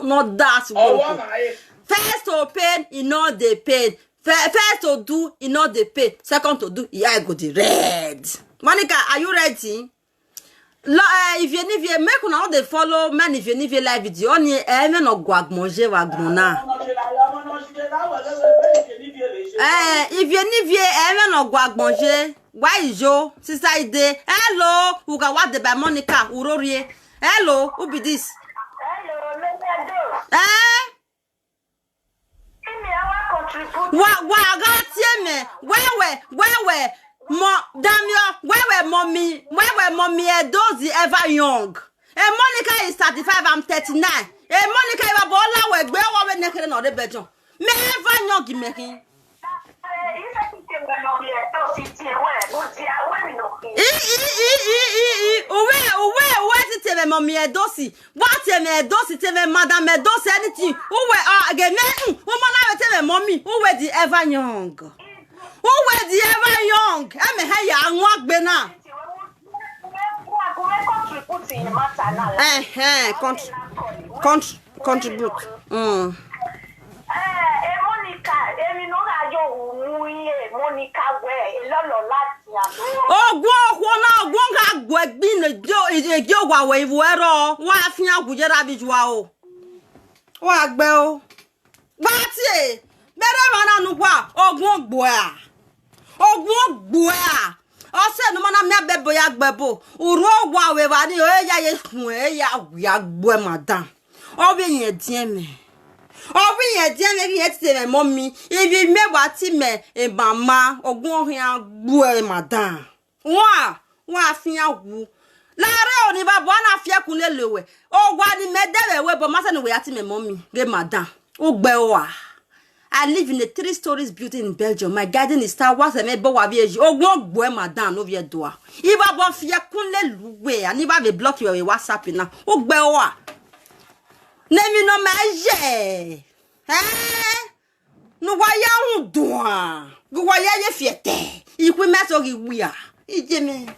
not that. First to pain, he know the pain. First to do, he know the pain. Second to do, he I go the red. Monica, are you ready? If you make una all the follow man, if you live video, on ye even no guag manger wagrona. If you even no guag manger, why is yo? Sister Ide, hello, who got what the by Monica, Urorie. Hello, who be this? Hello, Mr. What got me? Where? Where mommy dozy ever young? Monica is 35, I'm 39. Monica is a baller with where woman naked on the bedroom. Me ever young making. Where's it, mommy? Dosi. What's a dosi? Tell madam, dosi anything. Who were again? Woman, I tell mommy, who were the ever young? Who were the ever young? I'm a high young walk bena. Contribute. Monica, oh, go on, been a joke away. Why, would you have it? Wow. What, Bell? What's it? Better run on what? Oh, boy. Oh, boy. I said, no man, I'm not baby, bebo. Uro, wow, we are boy, madame. Oh, we are dear. Oh, we are dear, yesterday, mommy. If you may what me, a mama, or go here, boy, madame. Wa, fia woo. Lara, only by one of your kunelewe. Oh, what the medal, but master, we are to me, mommy, get madame. Oh, bewa. I live in a 3 stories building in Belgium. My garden is Star Wars and maybe oh, one boy, madame, over your door. If I want fear, couldn't way, and if I will block you with WhatsApp now. Oh, bewa. Name you no maje. No, why you doing? Go why you fiete. If we met or we are. Ijeme.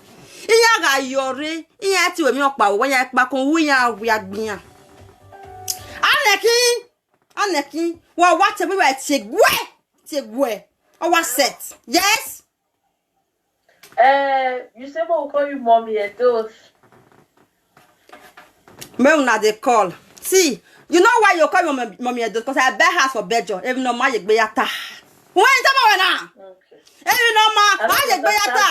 Iyaga yore. Iyati we miokpa when you back on we are being. Aneki. Well, what we were take where? Oh, what set? Yes? You say we'll call you mommy and those. Me they call. See, you know why you call me mommy and those? Because I bear house for bedroom. Even no my beata. When now? Okay. Even no my beata.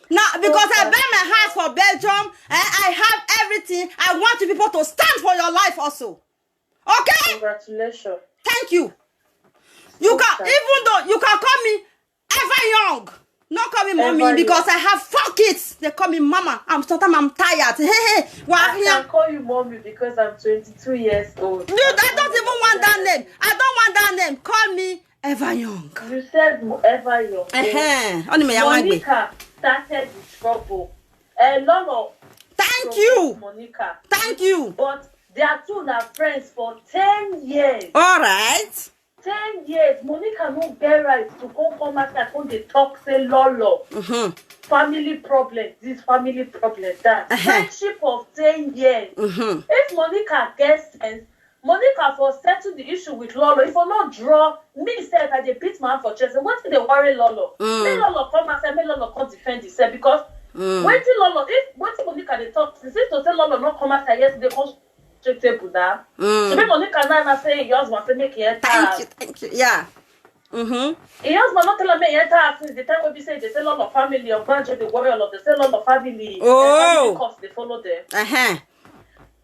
Now, because I buy my house for Belgium and I have everything, I want you people to stand for your life also. Okay? Congratulations. Thank you. You can, even though you can call me ever young. Not call me mommy ever because young. I have 4 kids. They call me mama. Sometimes I'm tired. Hey. I can call you mommy because I'm 22 years old. Dude, I don't even want that name. I don't want that name. Call me ever young. You said ever young. Monica started the trouble. A lot of thank you. Monica. Thank you. But they are two now friends for 10 years. All right. 10 years. Monica no get right to come after when they talk, say lolo. Family problem, this family problem, that. Friendship of 10 years. If Monica gets sense, Monica for settle the issue with Lolo. If I not draw, me say I dey beat my hand for chest. What did they worry Lolo? Make Lolo come and say, make Lolo come defend himself because when Lolo, if when Monica they talk, since to say Lolo not come after yesterday, come table now. So make Monica now say your husband say make it. Thank you. Yeah. Your husband not tell me enter since the time when we say they say Lolo family or grandchildren they worry a lot. They say Lolo family. Oh. Because they follow them.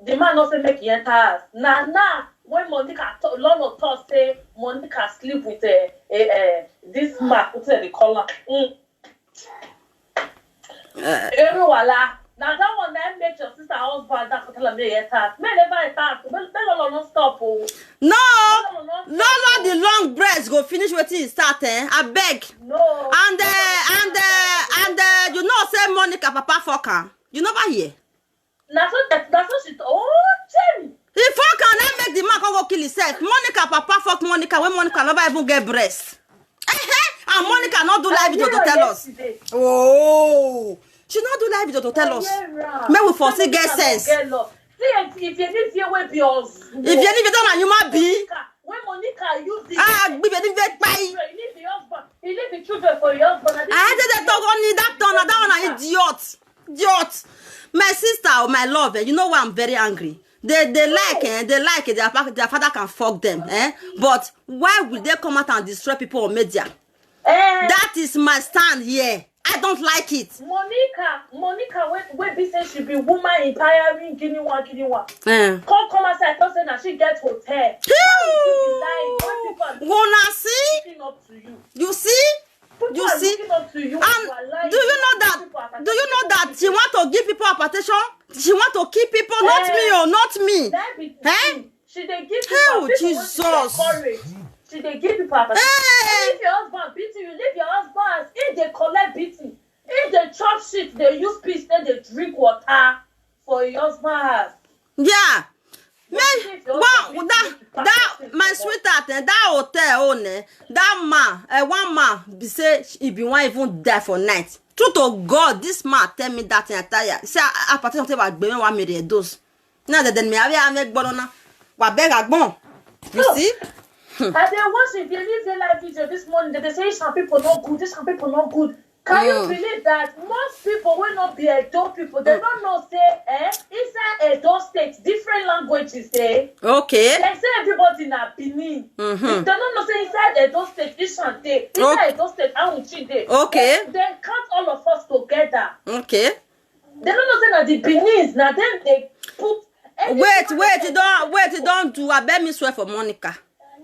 The man also make you enter us. Now, when Monica Lolo thought say Monica sleep with this man, what's they call her? Everyone now that one that make your sister husband that tell me enter. Me never enter. Me Lolo no stop. No, Lolo the long breast go finish what he start. I beg. No. And you know say Monica Papa fucker. You know about here. That's what she Jenny. If I can make the man go kill himself. Monica Papa fuck Monica when Monica never even get breast. And Monica not do live video to tell us. Oh, she not do live video to tell us. May we foresee get sense. See, if you need to be yours. If you need to know you might be. When Monica, use it. Be very bye. You leave the husband. You leave the children for your husband. I had to talk on that one, idiot. My sister or my love, you know why I'm very angry. They like their father can fuck them, but why will they come out and destroy people on media? That is my stand here. I don't like it. Monica, when they say she be woman empowering Guinea one. Come outside, say that she gets hotel. Wanna see? Up to you. You see? You see? Do you know that she want to give people appreciation? She want to keep people, not me, not me. She they give people Jesus. She they give people appreciation. If your husband beating you, leave your husband. If they collect beating, if they chop shit, they use peace, then they drink water for your husband. Yeah. That my sweetheart, that hotel owner, that man, one man, say he be one even die for night. True to God, this man tell me that in attire. Say I partir something about being one million dose. Now that then me have make bonona, wa beg agbon. You see? And they watch it, they leave their live video this morning. They say some people not good, this some people not good. Can you believe that most people will not be adult people? They don't know say inside adult states, different languages say. Okay. They say everybody in a Benin. They don't know say inside adult state this one day. Inside adult state I will cheat day. Okay. They count all of us together. Okay. They don't know say that the Benin now then they put. Wait, don't do. I bet me swear for Monica.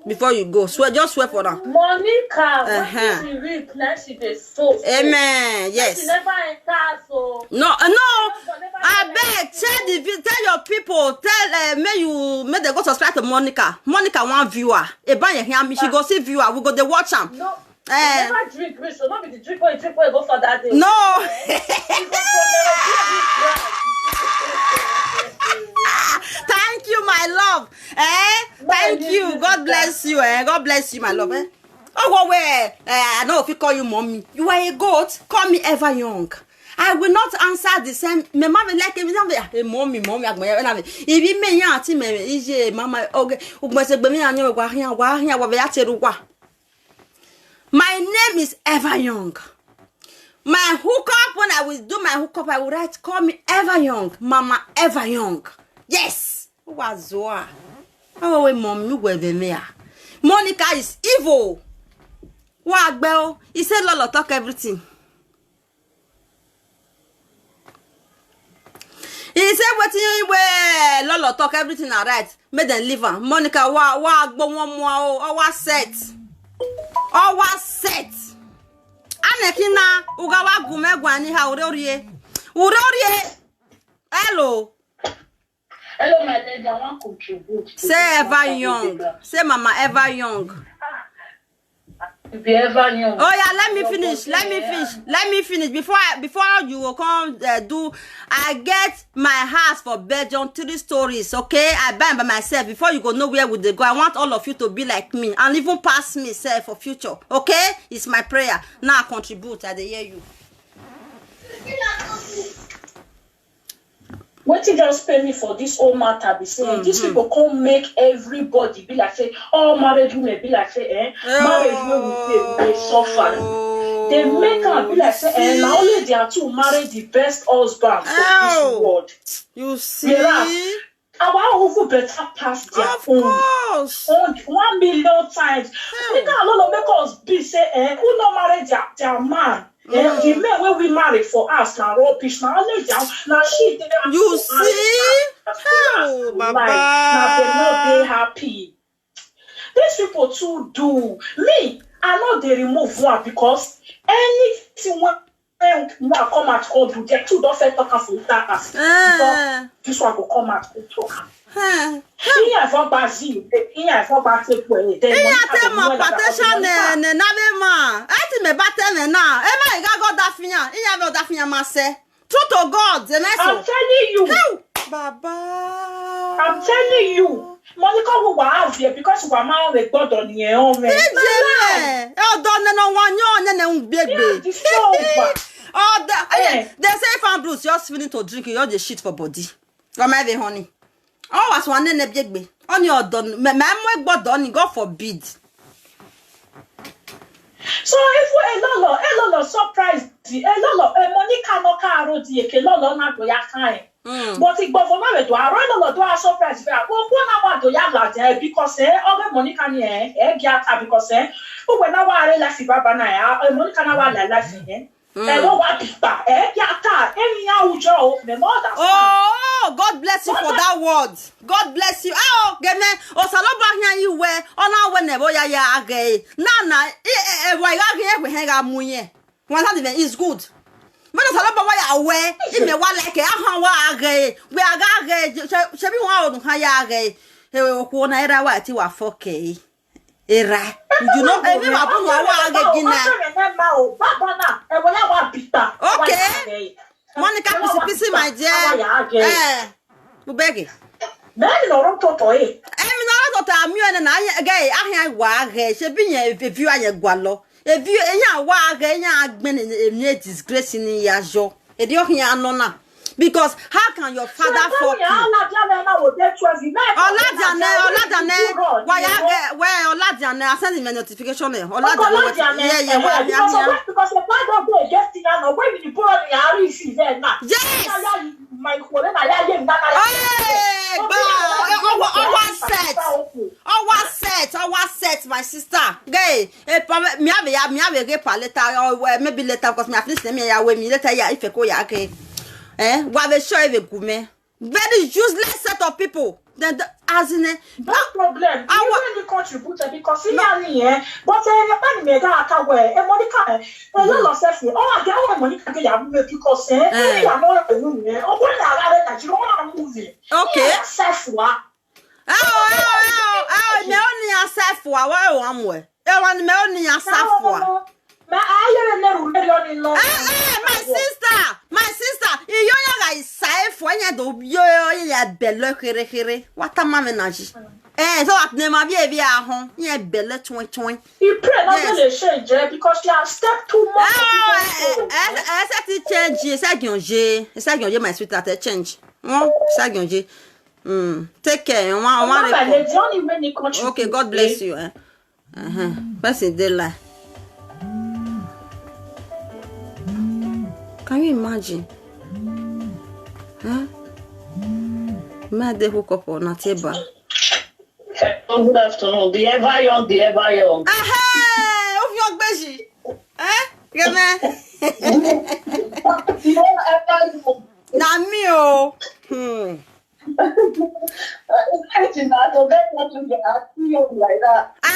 Before you go, just swear for her. Monica, when she replenish the soul. Amen. Yes. She never enter so. No. I beg, tell your people, may they go subscribe to Monica. Monica, one viewer. She go see viewer. We go they watch them. No. Never drink, so not be the drink where you go for that day. No. Thank you, my love. Thank you. God bless you. God bless you, my love. Oh, where? I know if you call you mommy. You are a goat. Call me ever young. I will not answer the same. My mama like me. Mommy. If you may not see me, is mama. Okay. My name is Ever Young. My hookup, when I will do my hookup, I will write, call me Ever Young. Mama Ever Young. Yes. Wazoa. Oh, mom, you were there. Monica is evil. What, Bell? He said, Lolo, talk everything. He said, what you wear? Lolo, talk everything, all right. Made them leave her. Monica, what, one more, oh, set. Oh, what set. Anekina, ugawa gumegwani ha urorie. Hello. Hello, my lady, I want to contribute. Say Ever Young. Say Mama Ever Young. Be Ever Young. Oh yeah, let me finish. Before you will come do. I get my house for Belgium 3 stories. Okay, I buy by myself. Before you go nowhere with the go, I want all of you to be like me and even pass me self for future. Okay, it's my prayer. Now I contribute. I hear you. What you just pay me for this whole matter be saying these people can't make everybody be like say, oh, marriage women be like say, marriage women they suffer. They make them be like say, and now only they are to marry the best husband for this world. You see? Our who better pass their own 1 million times. They can alone make us be say, who not marry their man. The men when we marry for us now rubbish now only down now she you see oh Baba now they not they happy. These people too do me. I know they remove one because anything when come out call do they too don't talk for that this one will come out and talk. Iya for Brazil, iya for Brazil boy. Iya tell my protection na ma. Ati me battle na. E ma ga go da fian. Iya be da fian ma se. True to God, the next I'm telling you. Baba. I'm telling you. Monica will have here because we are married with God on your own. Ejele. E do na no wan yo na un gbegbe. Oh, they say fan Bruce just feeling to drink you all the shit for body. Come here honey. Oh, was one nene biegbe. On your done. My mom done. God forbid. So if a lolo surprise a lolo Monica no caro di ke lolo na do ya kan. But it go for my do a lolo do a surprise be a go na wa do ya la because oge Monica ni giata because when na wa re la fi baba na ya Monica na wa la fi Oh, God bless you for that word. God bless you. Oh, get me. Oh, salobahnya you we. Ona we nebo ya age. Na why age we hang amunye. One time is good. When saloba wa ya we, ime wa like aha wa age. We age. Shebi wa odun ha ya age. He ko na era wa ti wa 4K. Era. You know, every wa put wa age gina. Okay. Monica, pisi my dear. Bubegi. Then no toto I'm not a million and I gay. I wag. She be if you are a gualo. If you are wag, I've been in disgrace in Yajo. A diokia nona. Because how can your father fuck you? Oladiane, I send him a notification. Yeah. Because the father of the guest in when you put on the REC there now. Yes! My set, my sister. Gay, me have a paleta or maybe later because me finish me away me later if you go ya. What they show you gume. Very useless set of people. Then as in no problem. I really contributed because he had here, but the me got away. And Monica, a lot of stuff. Oh, I get Monica because we are not a movie. Oh, when I that you want to movie. Okay. Sefwa. Me only a sefwa. Why one way? Me only a sefwa. My sister, you guys safe when you do your bello here. What a mamenage. So at never be a home, yeah, bello 20. You pray not to change because you have stepped too much. I said to change, it's like my sweetheart change. Oh, Sagonji. Take care. Okay, God bless you. What's in the life? Can you imagine? Huh? Mad they hook up on a table. Good afternoon. The ever young. Aha! Of your baby. Eh? Get me? Na me oh.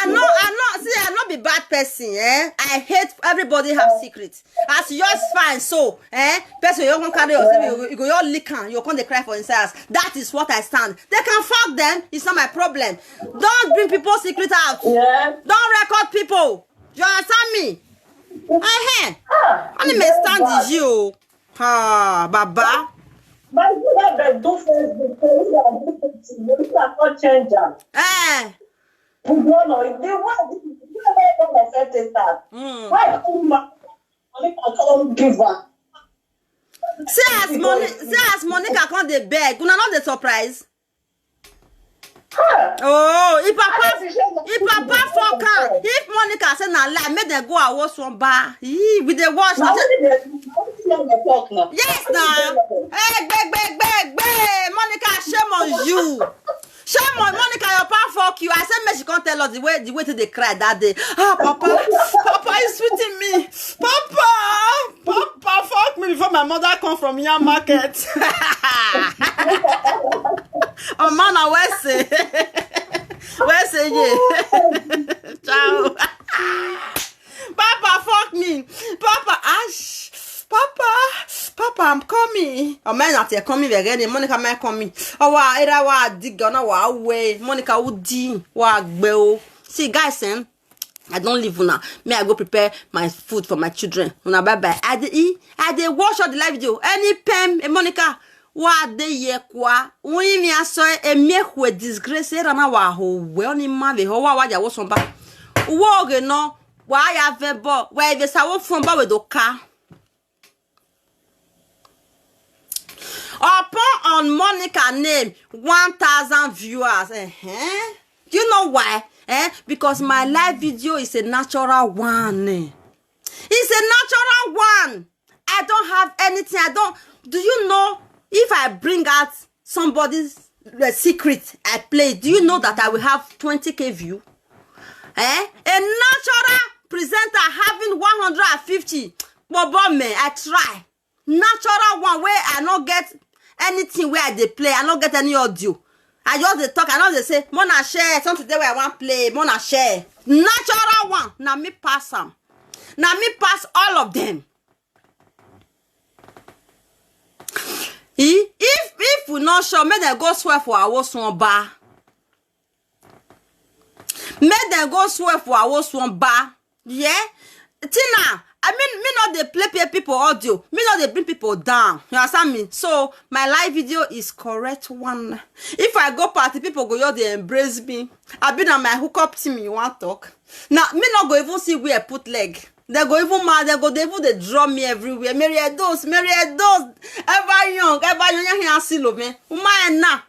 I'm not be bad person, eh? I hate everybody have secrets. As yours fine, so, person you can carry yourself, you go your lick and you can't cry for themselves. That is what I stand. They can fuck them, it's not my problem. Don't bring people's secrets out. Yeah. Don't record people. You understand me? Only may stand is you. Baba. My brother do Facebook, you cannot change that. No, if they want to affect that. Why can't give her? See as Monica can't they beg. Una not the surprise. Oh, if Papa fuck her, if Monica say na lie, make them go and wash one bar. With the wash. Yes, now. Hey, beg. Monica, shame on you. Shame on Monica, your papa fuck you. I said, me she can't tell us the way to they cry that day. Papa is sweeting me. Papa fuck me before my mother come from your market. Oh man, where's it? Ciao. Papa fuck me. Papa Ash. Papa, I'm coming. Oh man, not coming again. Monica, man, coming. Oh, era wa digga na wa way. Monica udi wa gbeo. See, guys, I don't live now. Me, I go prepare my food for my children. Una bye bye. I dey watch all the live video. Any pen, Monica. Wa de ye kwa. We mi aso e me disgrace era na wa ho. We oni ma ve ho wa ja wo somba. Wo ge no wa ya vebo. We be sa wo from ba we do ka. on Monica name 1,000 viewers. You know why? Because my live video is a natural one. It's a natural one. I don't have anything. Do you know if I bring out somebody's secret I play, do you know that I will have 20k view? A natural presenter having 150. But man, I try. Natural one where I not get anything where they play. I not get any audio. I just they talk. I know they say, Mona share something today where I want play. Mona share. Natural one. Now me pass them. Now me pass all of them. If we not sure, make them go swear for our swan bar. Make them go swear for our swan bar. Yeah? Tina, I mean, me not they play people audio. Me not they bring people down. You understand me? So, my live video is correct one. If I go party, people go, yo, they embrace me. I been on my hookup team, you want talk? Now, me not go even see where I put leg. They go even mad, they draw me everywhere. Mary Edos, ever young, here see lo me. Uma na.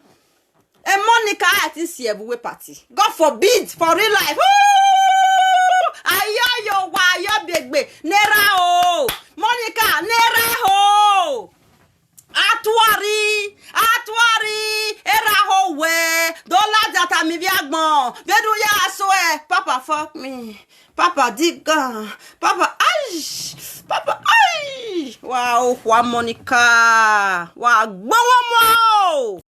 E Monica at this year party. God forbid, for real life. Ayo wa yo begbe. Nera o. Monica, nera ho. Atwari, era ho we. Dola data mi biagbon. Vedu ya so Papa fuck me. Papa diga. Papa ay. Wow, Monica. Wow,